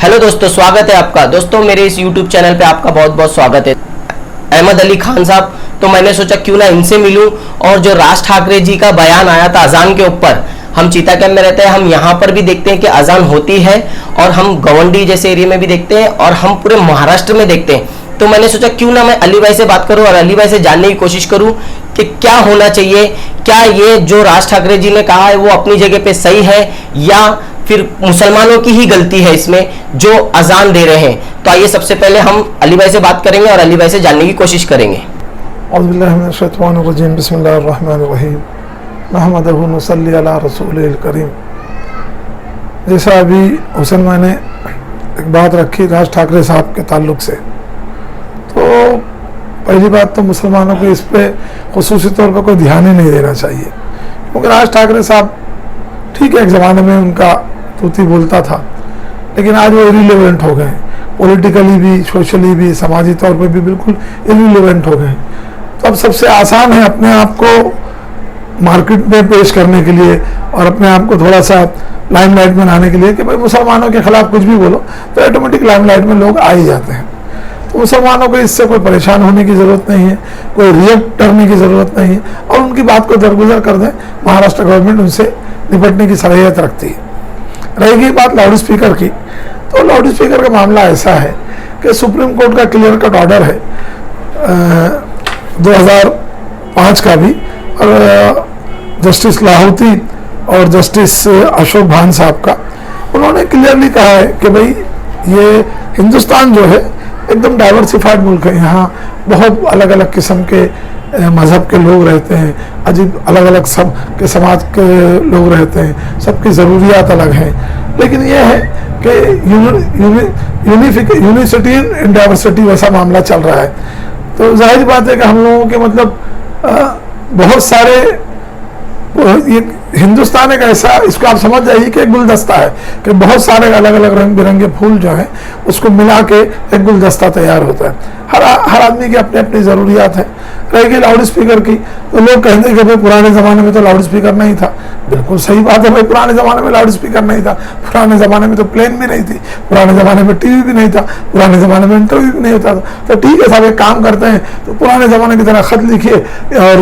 Hello दोस्तों, स्वागत है आपका। दोस्तों मेरे इस YouTube चैनल पे आपका बहुत बहुत स्वागत है। अहमद अली खान साहब, तो मैंने सोचा क्यों ना इनसे मिलूं। और जो राज ठाकरे जी का बयान आया था अजान के ऊपर, हम चीता कैंप में रहते हैं, हम यहाँ पर भी देखते हैं कि अजान होती है, और हम गवंडी जैसे एरिया में भी देखते हैं, और हम पूरे महाराष्ट्र में देखते हैं। तो मैंने सोचा क्यों ना मैं अली भाई से बात करूं और अली भाई से जानने की कोशिश करूं कि क्या होना चाहिए, क्या ये जो राज ठाकरे जी ने कहा है वो अपनी जगह पे सही है, या फिर मुसलमानों की ही गलती है इसमें जो अजान दे रहे हैं। तो आइए सबसे पहले हम अली भाई से बात करेंगे और अली भाई से जानने की कोशिश करेंगे। जैसा अभी हुसैन भाई ने एक बात रखी राज ठाकरे साहब के ताल्लुक से, तो पहली बात तो मुसलमानों को इस पे खुसूसी तौर पर कोई ध्यान ही नहीं देना चाहिए, क्योंकि राज ठाकरे साहब ठीक है एक ज़माने में उनका तूती बोलता था, लेकिन आज वो इरिलेवेंट हो गए, पॉलिटिकली भी, सोशली भी, समाजी तौर पे भी बिल्कुल इरिलेवेंट हो गए। तो अब सबसे आसान है अपने आप को मार्केट में पेश करने के लिए और अपने आप को थोड़ा सा लाइमलाइट में लाने के लिए कि भाई मुसलमानों के खिलाफ कुछ भी बोलो तो ऑटोमेटिक लाइमलाइट में लोग आ ही जाते हैं। तो मुसलमानों को इससे कोई परेशान होने की ज़रूरत नहीं है, कोई रिएक्ट करने की ज़रूरत नहीं है, और उनकी बात को दरगुजर कर दें। महाराष्ट्र गवर्नमेंट उनसे निपटने की सलाहियत रखती है। रहेगी बात लाउड स्पीकर की, तो लाउड स्पीकर का मामला ऐसा है कि सुप्रीम कोर्ट का क्लियर कट ऑर्डर है 2005 का भी, और जस्टिस लाहौती और जस्टिस अशोक भान साहब का, उन्होंने क्लियरली कहा है कि भाई ये हिंदुस्तान जो है एकदम डाइवर्सिफाइड मुल्क है, यहाँ बहुत अलग अलग किस्म के मज़हब के लोग रहते हैं, अजीब अलग अलग सब के समाज के लोग रहते हैं, सबकी ज़रूरियात अलग हैं, लेकिन ये है कि यूनिसिटी इन डाइवर्सिटी वैसा मामला चल रहा है। तो जाहिर बात है कि हम लोगों के मतलब बहुत सारे, ये हिंदुस्तान एक ऐसा, इसको आप समझ जाइए कि एक गुलदस्ता है कि बहुत सारे अलग अलग रंग बिरंगे फूल जो हैं उसको मिला के एक गुलदस्ता तैयार होता है। हर आदमी की अपनी अपनी ज़रूरियात है। रहेगी लाउड स्पीकर की, तो लोग कहते कि भाई पुराने ज़माने में तो लाउड स्पीकर नहीं था। बिल्कुल सही बात है भाई, पुराने ज़माने में लाउड स्पीकर नहीं था, पुराने ज़माने में तो प्लेन भी नहीं थी, पुराने ज़माने में टीवी भी नहीं था, पुराने ज़माने में इंटरव्यू भी नहीं होता था। तो ठीक है साहब, एक काम करते हैं, तो पुराने ज़माने की तरह ख़त लिखिए और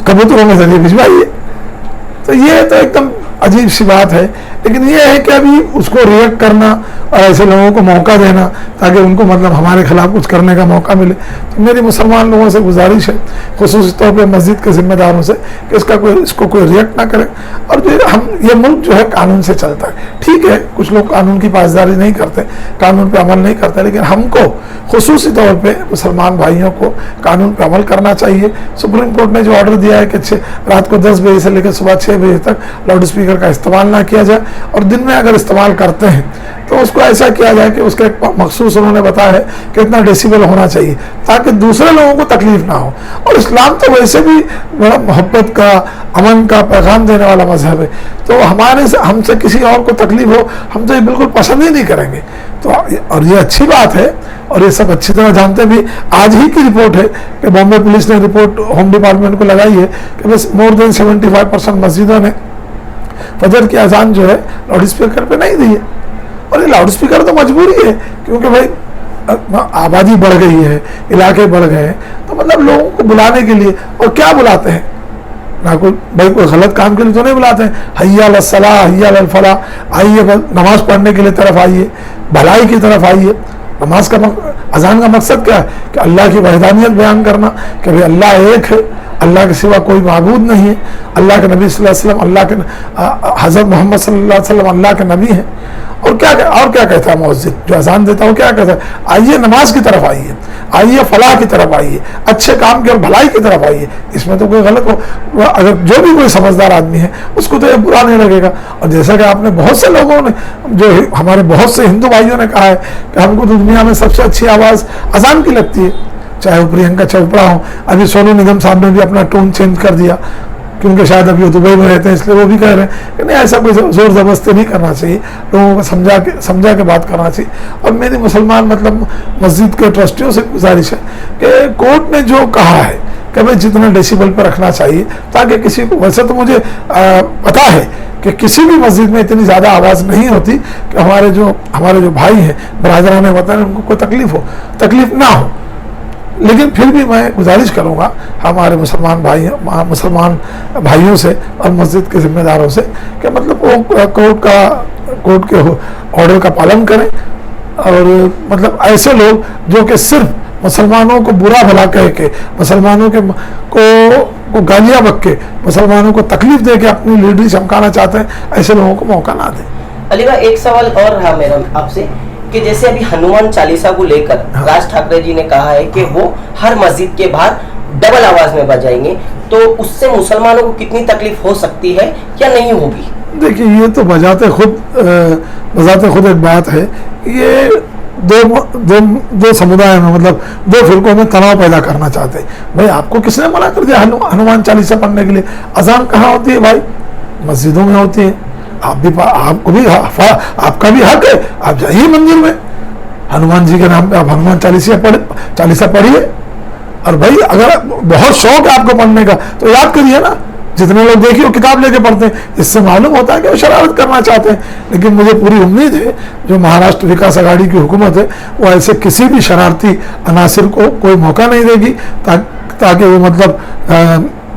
कबूतरों के जरिए भिजवाइए। तो ये तो एकदम अजीब सी बात है, लेकिन ये है कि अभी उसको रिएक्ट करना और ऐसे लोगों को मौका देना ताकि उनको मतलब हमारे खिलाफ कुछ करने का मौका मिले। तो मेरी मुसलमान लोगों से गुजारिश है, खुसूसी तौर पे मस्जिद के जिम्मेदारों से, कि इसको कोई रिएक्ट ना करे। और जो ये मुल्क जो है कानून से चलता है। ठीक है कुछ लोग कानून की पासदारी नहीं करते, कानून पर अमल नहीं करते, लेकिन हमको खुसूसी तौर पर मुसलमान भाइयों को कानून पर अमल करना चाहिए। सुप्रीम कोर्ट ने जो ऑर्डर दिया है कि रात को 10 बजे से लेकर सुबह 6 बजे तक लाउड स्पीकर का इस्तेमाल ना किया जाए, और दिन में अगर इस्तेमाल करते हैं तो उसको ऐसा किया जाए कि उसका एक मखसूस उन्होंने बताया है कि इतना डेसिबल होना चाहिए ताकि दूसरे लोगों को तकलीफ ना हो। और इस्लाम तो वैसे भी बड़ा मोहब्बत का, अमन का पैगाम देने वाला मजहब है, तो हमसे किसी और को तकलीफ हो हम तो ये बिल्कुल पसंद ही नहीं करेंगे। तो और ये अच्छी बात है, और ये सब अच्छी तरह जानते भी। आज ही की रिपोर्ट है कि बॉम्बे पुलिस ने रिपोर्ट होम डिपार्टमेंट को लगाई है कि बस मोर देन 75% मस्जिदों ने फजर की अजान जो है लाउड स्पीकर पे नहीं दी है। और ये लाउड स्पीकर तो मजबूरी है, क्योंकि भाई आबादी बढ़ गई है, इलाके बढ़ गए हैं, तो मतलब लोगों को बुलाने के लिए, और क्या बुलाते हैं ना, कोई गलत काम के लिए तो नहीं बुलाते हैं। हय्या अल सलाह, हय्या अल फलाह, आइए नमाज पढ़ने के लिए तरफ आइए, भलाई की तरफ आइए। नमाज का अजान का मकसद क्या है कि अल्लाह की वहदानियत बयान करना, कि भाई अल्लाह एक है, अल्लाह के सिवा कोई माबूद नहीं है, अल्लाह के नबी सल्लल्लाहु अलैहि वसल्लम, अल्लाह के हज़रत मोहम्मद सल्लल्लाहु अलैहि वसल्लम अल्लाह के नबी हैं। और क्या कहता है मुअज्जिन जो अजान देता है, क्या कहता है? आइए नमाज की तरफ आइए, आइए फलाह की तरफ आइए, अच्छे काम की और भलाई की तरफ आइए। इसमें तो कोई गलत हो, अगर जो भी कोई समझदार आदमी है उसको तो ये बुरा नहीं लगेगा। और जैसा कि आपने बहुत से लोगों ने, जो हमारे बहुत से हिंदू भाइयों ने कहा है कि हमको तो दुनिया में सबसे अच्छी आवाज़ अजान की लगती है, चाहे वो प्रियंका चोपड़ा हो। अभी सोनू निगम साहब ने भी अपना टोन चेंज कर दिया, क्योंकि शायद अभी वो दुबई में रहते हैं, इसलिए वो भी कह रहे हैं कि नहीं, ऐसा कोई जोर जबरदस्ती नहीं करना चाहिए, लोगों को समझा के बात करना चाहिए। और मेरी मुसलमान मतलब मस्जिद के ट्रस्टियों से गुजारिश है कि कोर्ट ने जो कहा है कि भाई जितना डेसिबल पर रखना चाहिए, ताकि किसी को, वैसे तो मुझे पता है कि किसी भी मस्जिद में इतनी ज़्यादा आवाज़ नहीं होती कि हमारे जो भाई हैं बरादरान वतन उनको कोई तकलीफ ना हो। लेकिन फिर भी मैं गुजारिश करूँगा हमारे मुसलमान भाइयों से और मस्जिद के जिम्मेदारों से कि मतलब वो कोर्ट के ऑर्डर का पालन करें, और मतलब ऐसे लोग जो कि सिर्फ मुसलमानों को बुरा भला कह के, मुसलमानों को गालियाँ बक के, मुसलमानों को तकलीफ दे के अपनी लीडरी चमकाना चाहते हैं, ऐसे लोगों को मौका ना दें। अली भाई, एक सवाल और रहा मेरा आपसे कि जैसे अभी हनुमान चालीसा को लेकर राज ठाकरे जी ने कहा है कि वो हर मस्जिद के बाहर डबल आवाज में बजाएंगे, तो उससे मुसलमानों को कितनी तकलीफ हो सकती है या नहीं होगी? देखिए, ये तो बजाते खुद एक बात है। ये दो समुदाय में, मतलब दो फिरकों में तनाव पैदा करना चाहते हैं। भाई, आपको किसने मना कर दिया हनुमान चालीसा पढ़ने के लिए? अजान कहाँ होती है भाई? मस्जिदों में होती है। आपका भी हक है, आप जाइए मंदिर में, हनुमान जी के नाम पे आप हनुमान चालीसा पढ़िए। और भाई, अगर बहुत शौक है आपको पढ़ने का तो याद करिए ना, जितने लोग देखिए वो किताब लेके पढ़ते हैं, इससे मालूम होता है कि वो शरारत करना चाहते हैं। लेकिन मुझे पूरी उम्मीद है जो महाराष्ट्र विकास आघाड़ी की हुकूमत है वो ऐसे किसी भी शरारती अनासिर को कोई मौका नहीं देगी, ताकि वो मतलब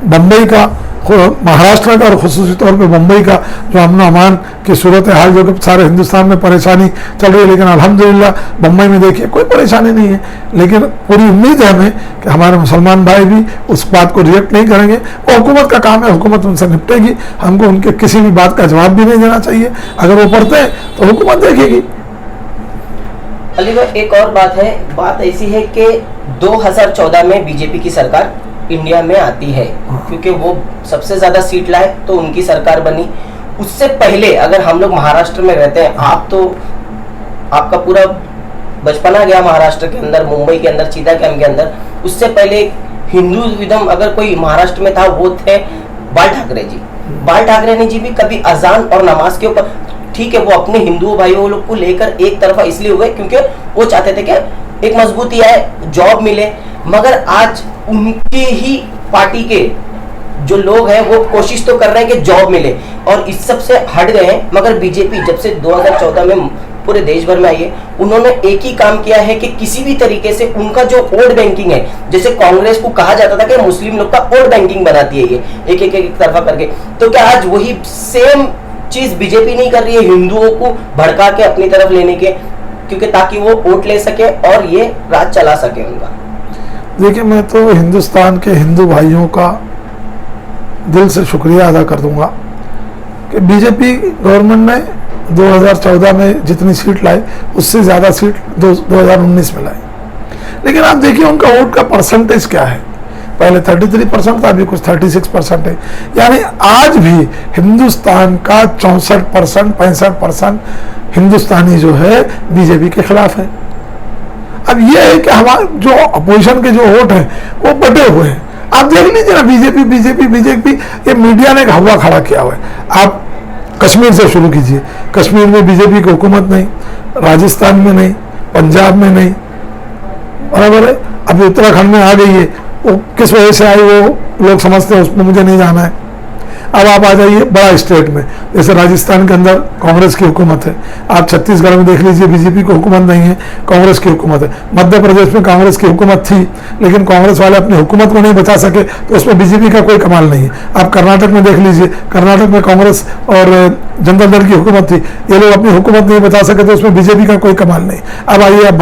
बम्बई का, महाराष्ट्र का और खुसूसी तौर पे मुंबई का जो अमन अमान की सूरत हाल, जो कि सारे हिंदुस्तान में परेशानी चल रही है, लेकिन अल्हम्दुलिल्लाह मुंबई में देखिए कोई परेशानी नहीं है। लेकिन पूरी उम्मीद है हमें कि हमारे मुसलमान भाई भी उस बात को रिएक्ट नहीं करेंगे। वो हुकूमत का काम है, हुकूमत उनसे निपटेगी। हमको उनके किसी भी बात का जवाब भी नहीं देना चाहिए। अगर वो पढ़ते हैं तो हुकूमत देखेगी। अली भाई, एक और बात ऐसी है कि 2014 में बीजेपी की सरकार इंडिया में आती है, क्योंकि वो सबसे ज्यादा सीट लाए तो उनकी सरकार बनी। उससे पहले अगर हम लोग महाराष्ट्र में रहते हैं, आपका पूरा बचपना गया महाराष्ट्र के अंदर, मुंबई के अंदर, चीता कैंप के अंदर। उससे पहले हिंदुइज्म अगर कोई महाराष्ट्र में था वो थे बाल ठाकरे जी। बाल ठाकरे जी भी कभी अजान और नमाज के ऊपर, ठीक है, वो अपने हिंदू भाइयों लोग को लेकर एक तरफा इसलिए हो गए क्योंकि वो चाहते थे कि एक मजबूती आए, जॉब मिले। मगर आज उनके ही पार्टी के जो लोग हैं वो कोशिश तो कर रहे हैं कि जॉब मिले और इस सब से हट गए हैं। मगर बीजेपी जब से 2014 में पूरे देश भर में आई है, उन्होंने एक ही काम किया है कि किसी भी तरीके से उनका जो वोट बैंकिंग है, जैसे कांग्रेस को कहा जाता था कि मुस्लिम लोग का वोट बैंकिंग बनाती है ये एक तरफा करके, तो क्या आज वही सेम चीज बीजेपी नहीं कर रही है, हिंदुओं को भड़का के अपनी तरफ लेने के, क्योंकि ताकि वो वोट ले सके और ये राज चला सके उनका? देखिए, मैं तो हिंदुस्तान के हिंदू भाइयों का दिल से शुक्रिया अदा कर दूंगा कि बीजेपी गवर्नमेंट ने 2014 में जितनी सीट लाई उससे ज़्यादा सीट 2019 में लाई। लेकिन आप देखिए उनका वोट का परसेंटेज क्या है। पहले 33% था, अभी कुछ 36% है। यानी आज भी हिंदुस्तान का 64%, 65% हिंदुस्तानी जो है बीजेपी के खिलाफ है। अब यह है कि हमारे जो अपोजिशन के जो वोट हैं वो बटे हुए हैं। आप देख लीजिए ना, बीजेपी, ये मीडिया ने एक हवा खड़ा किया हुआ है। आप कश्मीर से शुरू कीजिए, कश्मीर में बीजेपी की हुकूमत नहीं, राजस्थान में नहीं, पंजाब में नहीं, बराबर है। अभी उत्तराखंड में आ गई है, वो किस वजह से आई वो लोग समझते हैं, उसमें मुझे नहीं जाना है। अब आप आ जाइए बड़ा स्टेट में, जैसे राजस्थान के अंदर कांग्रेस की हुकूमत है। आप छत्तीसगढ़ में देख लीजिए, बीजेपी की हुकूमत नहीं है, कांग्रेस की हुकूमत है। मध्य प्रदेश में कांग्रेस की हुकूमत थी, लेकिन कांग्रेस वाले अपनी हुकूमत को नहीं बचा सके, तो उसमें बीजेपी का कोई कमाल नहीं है। आप कर्नाटक में देख लीजिए, कर्नाटक में कांग्रेस और जनता दल की हुकूमत थी, ये लोग अपनी हुकूमत नहीं बचा सके, तो उसमें बीजेपी का कोई कमाल नहीं। अब आइए आप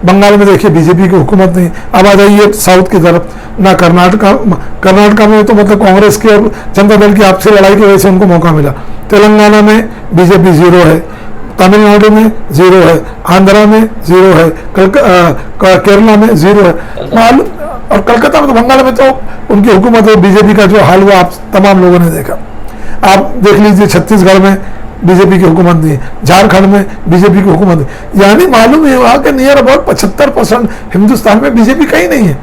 बंगाल में देखिए, बीजेपी की हुकूमत नहीं। अब आ जाइए साउथ की तरफ, ना कर्नाटका में तो मतलब कांग्रेस की और जनता दल की आपसी लड़ाई की वजह से उनको मौका मिला। तेलंगाना में बीजेपी 0 है, तमिलनाडु में 0 है, आंध्रा में 0 है, केरला में 0 है, और कलकत्ता में तो बंगाल में तो उनकी हुकूमत है। बीजेपी का जो हाल हुआ आप तमाम लोगों ने देखा। आप देख लीजिए, छत्तीसगढ़ में बीजेपी की हुकूमत नहीं है, झारखंड में बीजेपी की हुकूमत है। यानी मालूम है वहां के नियर अबाउट 75% हिंदुस्तान में बीजेपी का ही नहीं है।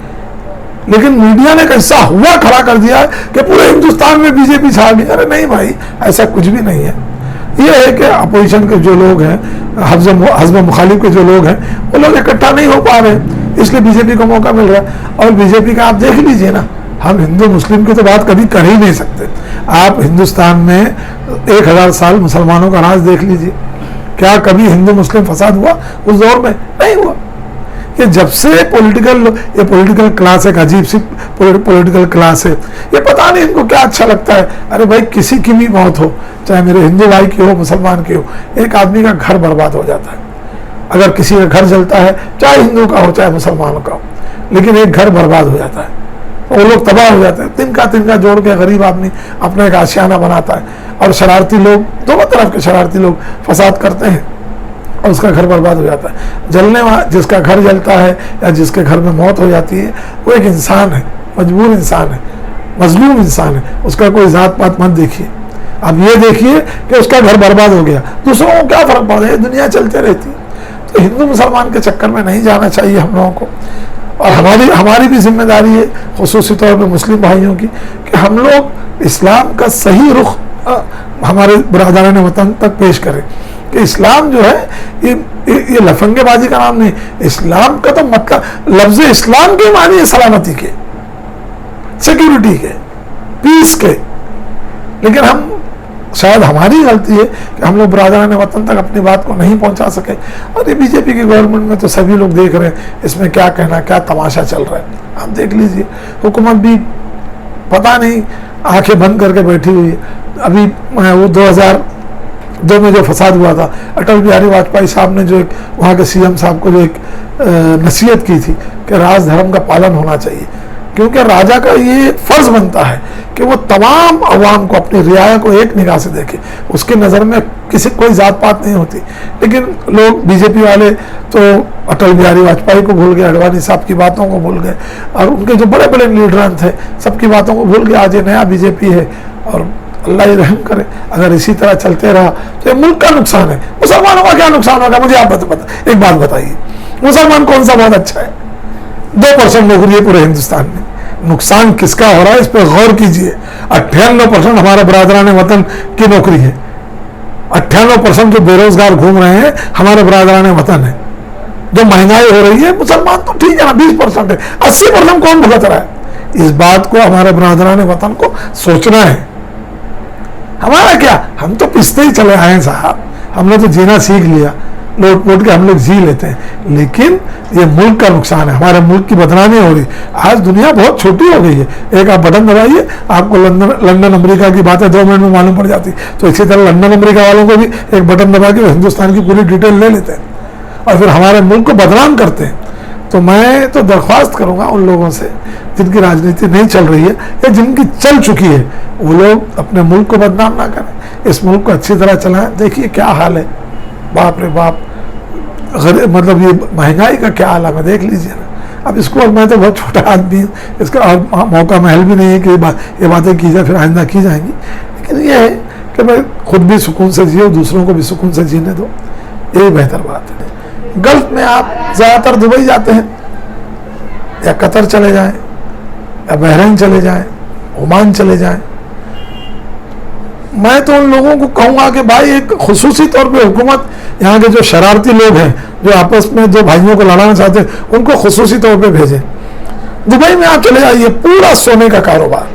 लेकिन मीडिया ने कैसा हुआ खड़ा कर दिया कि पूरे हिंदुस्तान में बीजेपी छा गई। अरे नहीं भाई, ऐसा कुछ भी नहीं है। ये है कि अपोजिशन के जो लोग हैं, हज़्ब मुखालिफ के जो लोग हैं, वो लोग इकट्ठा नहीं हो पा रहे, इसलिए बीजेपी को मौका मिल रहा है। और बीजेपी का आप देख लीजिए ना, हम हिंदू मुस्लिम की तो बात कभी कर ही नहीं सकते। आप हिंदुस्तान में 1000 साल मुसलमानों का राज देख लीजिए, क्या कभी हिंदू मुस्लिम फसाद हुआ उस दौर में? नहीं हुआ। ये जब से पॉलिटिकल क्लास एक अजीब सी पॉलिटिकल क्लास है, ये पता नहीं इनको क्या अच्छा लगता है। अरे भाई किसी की भी मौत हो, चाहे मेरे हिंदू भाई की हो मुसलमान की हो, एक आदमी का घर बर्बाद हो जाता है। अगर किसी का घर जलता है, चाहे हिंदू का हो चाहे मुसलमानों का हो, लेकिन एक घर बर्बाद हो जाता है, वो लोग तबाह हो जाते हैं। तिनका जोड़ के गरीब आदमी अपना एक आशियाना बनाता है, और शरारती लोग, दोनों तरफ के शरारती लोग फसाद करते हैं और उसका घर बर्बाद हो जाता है। जलने वाला, जिसका घर जलता है या जिसके घर में मौत हो जाती है, वो एक इंसान है, मजबूर इंसान है, मजलूम इंसान है। उसका कोई जात पात मत देखिए, अब ये देखिए कि उसका घर बर्बाद हो गया, दूसरों को क्या फर्क पड़ रहा है, दुनिया चलते रहती है। तो हिंदू मुसलमान के चक्कर में नहीं जाना चाहिए हम लोगों को। और हमारी भी जिम्मेदारी है, खुसूसी तौर पर मुस्लिम भाइयों की, कि हम लोग इस्लाम का सही रुख हमारे बरादरान वतन तक पेश करें कि इस्लाम जो है ये लफंगेबाजी का नाम नहीं। इस्लाम का तो मतलब, लफ्ज इस्लाम के मानी है सलामती के, सिक्योरिटी के, पीस के। लेकिन हम, शायद हमारी गलती है कि हम लोग बरादरान वतन तक अपनी बात को नहीं पहुंचा सके। और ये बीजेपी की गवर्नमेंट में तो सभी लोग देख रहे हैं इसमें क्या कहना, क्या तमाशा चल रहा है। आप देख लीजिए, हुकूमत भी पता नहीं आंखें बंद करके बैठी हुई है। अभी वो 2002 में जो फसाद हुआ था, अटल बिहारी वाजपेयी साहब ने जो एक वहाँ के सीएम साहब को जो एक नसीहत की थी कि राज धर्म का पालन होना चाहिए, क्योंकि राजा का ये फर्ज बनता है कि वो तमाम अवाम को, अपनी रियाया को एक निगाह से देखे। उसकी नज़र में किसी कोई जात पात नहीं होती। लेकिन लोग, बीजेपी वाले तो अटल बिहारी वाजपेयी को भूल गए, अडवाणी साहब की बातों को भूल गए, और उनके जो बड़े बड़े लीडर थे सबकी बातों को भूल गए। आज ये नया बीजेपी है, और अल्लाह ही रहम करे, अगर इसी तरह चलते रहा तो ये मुल्क का नुकसान है। मुसलमानों का क्या नुकसान होगा, मुझे आप एक बात बताइए, मुसलमान कौन सा बहुत अच्छा है? 2% नौकरी है पूरे हिंदुस्तान में। नुकसान किसका हो रहा है इस पर गौर कीजिए। 98% हमारे बरादरान वतन की नौकरी है। 98% जो बेरोजगार घूम रहे हैं हमारे बरादरान वतन है। जो महंगाई हो रही है, मुसलमान तो ठीक है ना, 20% है, 80% कौन भुगत रहा है? इस बात को हमारे बरादरान वतन को सोचना है। हमारा क्या, हम तो पिसते ही चले आए साहब, हमने तो जीना सीख लिया, लौट पोट के हम लोग जी लेते हैं। लेकिन ये मुल्क का नुकसान है, हमारे मुल्क की बदनामी हो रही। आज दुनिया बहुत छोटी हो गई है, एक आप बटन दबाइए, आपको लंदन अमेरिका की बातें 2 मिनट में मालूम पड़ जाती। तो इसी तरह लंदन अमेरिका वालों को भी एक बटन दबा के हिंदुस्तान की पूरी डिटेल ले लेते हैं और फिर हमारे मुल्क को बदनाम करते हैं। तो मैं तो दरख्वास्त करूंगा उन लोगों से जिनकी राजनीति नहीं चल रही है या जिनकी चल चुकी है, वो लोग अपने मुल्क को बदनाम ना करें, इस मुल्क को अच्छी तरह चलाएं। देखिए क्या हाल है, बाप रे बाप, मतलब ये महंगाई का क्या हाल है, देख लीजिए ना। अब इसको, मैं तो बहुत छोटा आदमी हूँ, इसका मौका महल भी नहीं है कि ये बातें की जाए, फिर आइंदा की जाएंगी। लेकिन ये है कि मैं खुद भी सुकून से जियो, दूसरों को भी सुकून से जीने दो, यही बेहतर बात है। गल्फ में आप ज़्यादातर दुबई जाते हैं, या कतर चले जाएं, या बहरीन चले जाएं, ओमान चले जाएं। मैं तो उन लोगों को कहूँगा कि भाई एक खुसूसी तौर पे हुकूमत, यहाँ के जो शरारती लोग हैं, जो आपस में जो भाइयों को लड़ाना चाहते हैं, उनको खुसूसी तौर पे भेजें। दुबई में आप चले जाइए, पूरा सोने का कारोबार,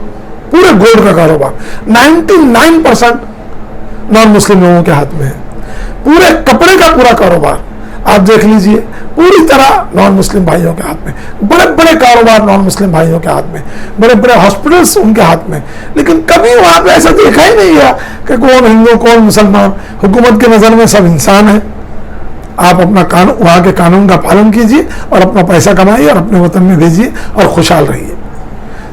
पूरे गोल्ड का कारोबार 99% नॉन मुस्लिम लोगों के हाथ में है। पूरे कपड़े का पूरा कारोबार आप देख लीजिए, पूरी तरह नॉन मुस्लिम भाइयों के हाथ में। बड़े बड़े कारोबार नॉन मुस्लिम भाइयों के हाथ में, बड़े बड़े हॉस्पिटल्स उनके हाथ में। लेकिन कभी वहां पे ऐसा देखा ही नहीं गया कि कौन हिंदू कौन मुसलमान। हुकूमत की नज़र में सब इंसान है। आप अपना कानून, वहाँ के कानून का पालन कीजिए और अपना पैसा कमाइए और अपने वतन में भेजिए और खुशहाल रहिए।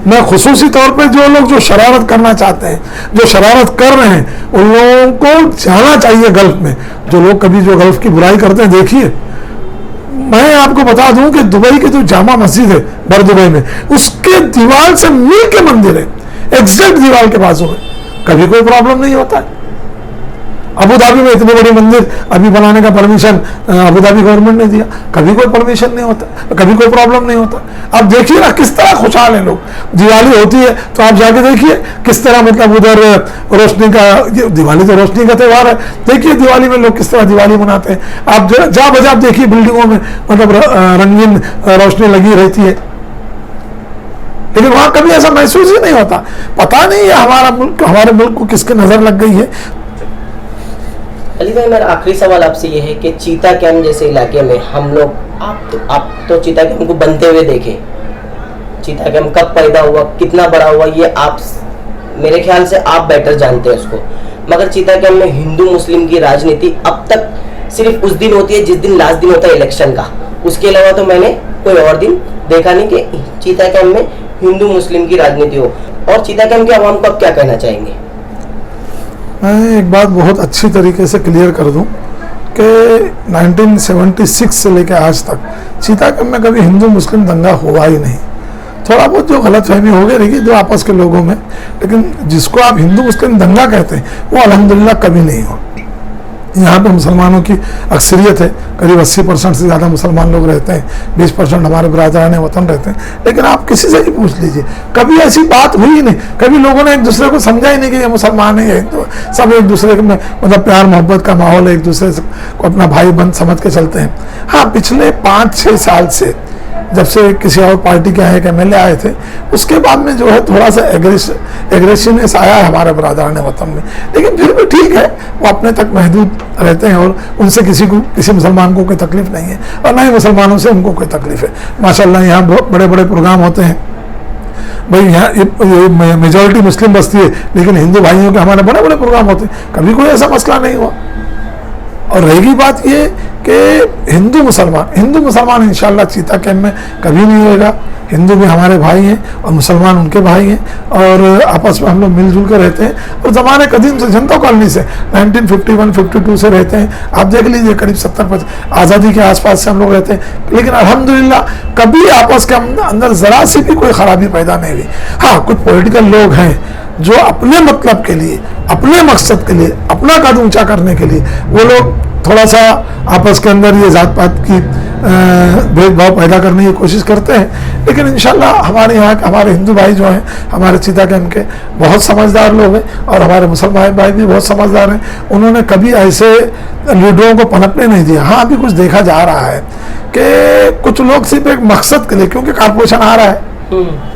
मैं खुसूसी तौर पे जो लोग जो शरारत करना चाहते हैं, जो शरारत कर रहे हैं, उन लोगों को जाना चाहिए गल्फ में। जो लोग कभी जो गल्फ की बुराई करते हैं, देखिए, मैं आपको बता दूं कि दुबई की जो जामा मस्जिद है बर दुबई में, उसके दीवार से मिल के मंदिर है, एग्जैक्ट दीवार के बाजू में, कभी कोई प्रॉब्लम नहीं होता है। अबू धाबी में इतनी बड़ी मंदिर अभी बनाने का परमिशन अबू धाबी गवर्नमेंट ने दिया, कभी कोई परमिशन नहीं होता, कभी कोई प्रॉब्लम नहीं होता। अब देखिए ना किस तरह खुशहाल है लोग। दिवाली होती है तो आप जाके देखिए किस तरह, मतलब उधर रोशनी का, दिवाली तो रोशनी का त्यौहार है, देखिए दिवाली में लोग किस तरह दिवाली मनाते हैं। आप जो जहाँ बजा आप देखिए बिल्डिंगों में मतलब रंगीन रोशनी लगी रहती है। लेकिन वहां कभी ऐसा महसूस ही नहीं होता। पता नहीं है हमारे मुल्क को किसकी नजर लग गई है। अली भाई, मेरा आखिरी सवाल आपसे ये है कि चीता कैंप जैसे इलाके में हम लोग, आप तो चीता कैंप को बनते हुए देखे, चीता कैंप कब पैदा हुआ, कितना बड़ा हुआ, ये आप, मेरे ख्याल से आप बेटर जानते हैं उसको। मगर चीता कैंप में हिंदू मुस्लिम की राजनीति अब तक सिर्फ उस दिन होती है जिस दिन लास्ट दिन होता है इलेक्शन का, उसके अलावा तो मैंने कोई और दिन देखा नहीं कि चीता कैंप में हिंदू मुस्लिम की राजनीति हो। और चीता कैंप के आवाम को आप क्या कहना चाहेंगे? मैं एक बात बहुत अच्छी तरीके से क्लियर कर दूं कि 1976 से लेकर आज तक चीता कैंप में कभी हिंदू मुस्लिम दंगा हुआ ही नहीं। थोड़ा बहुत जो गलतफहमी हो गई रही जो आपस के लोगों में, लेकिन जिसको आप हिंदू मुस्लिम दंगा कहते हैं वो अल्हम्दुलिल्लाह कभी नहीं हो। यहाँ पे मुसलमानों की अक्सरियत है, करीब 80% से ज़्यादा मुसलमान लोग रहते हैं, 20% हमारे बरादरान वतन रहते हैं। लेकिन आप किसी से ही पूछ लीजिए, कभी ऐसी बात हुई ही नहीं। कभी लोगों ने एक दूसरे को समझा ही नहीं कि ये मुसलमान है, तो सब एक दूसरे में मतलब प्यार मोहब्बत का माहौल है, एक दूसरे को अपना भाई बंद समझ के चलते हैं। हाँ, पिछले 5-6 साल से जब से किसी और पार्टी के एक MLA आए थे, उसके बाद में जो है थोड़ा सा एग्रेसिवनेस आया है हमारे बरादरान वतन में। लेकिन फिर भी ठीक है, वो अपने तक महदूद रहते हैं और उनसे किसी मुसलमान को कोई तकलीफ नहीं है और ना ही मुसलमानों से उनको कोई तकलीफ है। माशाल्लाह यहाँ बहुत बड़े बड़े प्रोग्राम होते हैं। भाई यहाँ मेजॉरिटी मुस्लिम बस्ती है, लेकिन हिंदू भाइयों के हमारे बड़े बड़े प्रोग्राम होते हैं, कभी कोई ऐसा मसला नहीं हुआ। और रहेगी बात ये कि हिंदू मुसलमान इंशाल्लाह चीता कैंप में कभी नहीं होगा। हिंदू भी हमारे भाई हैं और मुसलमान उनके भाई हैं और आपस में हम लोग मिलजुल कर रहते हैं। और ज़माने कदीम से जनता कॉलोनी से 1951-52 से रहते हैं। आप देख लीजिए करीब 70 आज़ादी के आसपास से हम लोग रहते हैं। लेकिन अल्हम्दुलिल्लाह कभी आपस के अंदर ज़रा सी भी कोई ख़राबी पैदा नहीं हुई। हाँ, कुछ पॉलिटिकल लोग हैं जो अपने मतलब के लिए, अपने मकसद के लिए, अपना कद ऊंचा करने के लिए वो लोग थोड़ा सा आपस के अंदर ये जात पात की भेदभाव पैदा करने की कोशिश करते हैं। लेकिन इंशाल्लाह हमारे यहाँ हमारे हिंदू भाई जो हैं, हमारे चीता कैंप के बहुत समझदार लोग हैं और हमारे मुसलमान भाई भी बहुत समझदार हैं। उन्होंने कभी ऐसे लीडरों को पनपने नहीं दिया। हाँ, अभी कुछ देखा जा रहा है कि कुछ लोग सिर्फ एक मकसद के लिए, क्योंकि कारपोरेशन आ रहा है,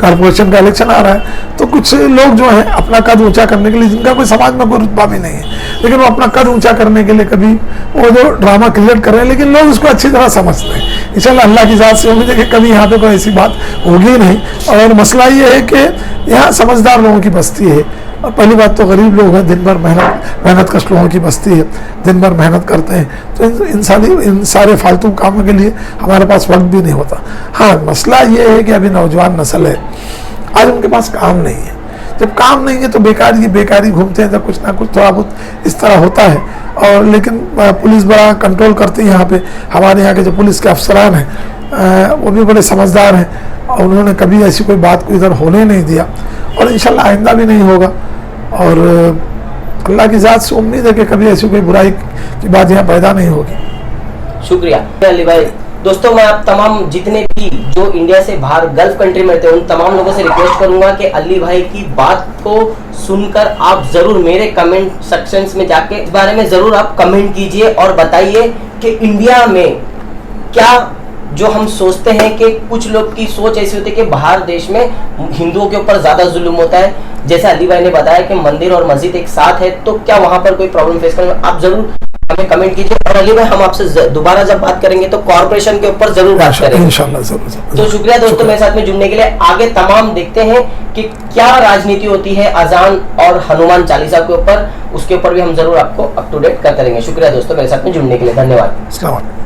कारपोरेशन का इलेक्शन आ रहा है, तो कुछ लोग जो हैं अपना कद ऊंचा करने के लिए, जिनका कोई समाज में कोई रुतबा भी नहीं है, लेकिन वो अपना कद ऊंचा करने के लिए कभी वो जो ड्रामा क्रिएट कर रहे हैं, लेकिन लोग उसको अच्छी तरह समझते हैं। इंशाल्लाह अल्लाह की ज़ात से उम्मीद है कि कभी यहाँ पे कोई ऐसी बात होगी नहीं। और मसला ये है कि यहाँ समझदार लोगों की बस्ती है। और पहली बात तो गरीब लोग हैं, दिन भर मेहनत कश लोगों की बस्ती है, दिन भर मेहनत करते हैं, तो इन सारे फालतू कामों के लिए हमारे पास वक्त भी नहीं होता। हाँ, मसला ये है कि अभी नौजवान नस्ल है, आज उनके पास काम नहीं है। जब काम नहीं है तो बेकारी घूमते हैं, तो कुछ ना कुछ थोड़ा बहुत इस तरह होता है। और लेकिन पुलिस बड़ा कंट्रोल करती है यहाँ पे। हमारे यहाँ के जो पुलिस के अफसरान हैं वो भी बड़े समझदार हैं और उन्होंने कभी ऐसी कोई बात को इधर होने नहीं दिया और इंशाल्लाह आइंदा भी नहीं होगा। और अल्लाह की ज़ात से उम्मीद है कि कभी ऐसी कोई बुराई की बात यहाँ पैदा नहीं होगी। शुक्रिया अली भाई। दोस्तों, मैं आप तमाम जितने भी जो इंडिया से बाहर गल्फ कंट्री में रहते हैं उन तमाम लोगों से रिक्वेस्ट करूंगा कि अली भाई की बात को सुनकर आप जरूर मेरे कमेंट सेक्शंस में जाके इस बारे में जरूर आप कमेंट कीजिए और बताइए कि इंडिया में क्या जो हम सोचते हैं कि कुछ लोग की सोच ऐसी होती है कि बाहर देश में हिंदुओं के ऊपर ज्यादा जुल्म होता है, जैसे अली भाई ने बताया कि मंदिर और मस्जिद एक साथ है, तो क्या वहां पर कोई प्रॉब्लम फेस करेंगे? आप जरूर हमें कमेंट कीजिए। और अली भाई, हम आपसे दोबारा जब बात करेंगे तो कॉर्पोरेशन के ऊपर जरूर बात करेंगे इंशाल्लाह जरूर। तो शुक्रिया दोस्तों मेरे साथ में जुड़ने के लिए। आगे तमाम देखते हैं कि क्या राजनीति होती है अजान और हनुमान चालीसा के ऊपर, उसके ऊपर भी हम जरूर आपको अप टू डेट करते रहेंगे। शुक्रिया दोस्तों मेरे साथ में जुड़ने के लिए, धन्यवाद।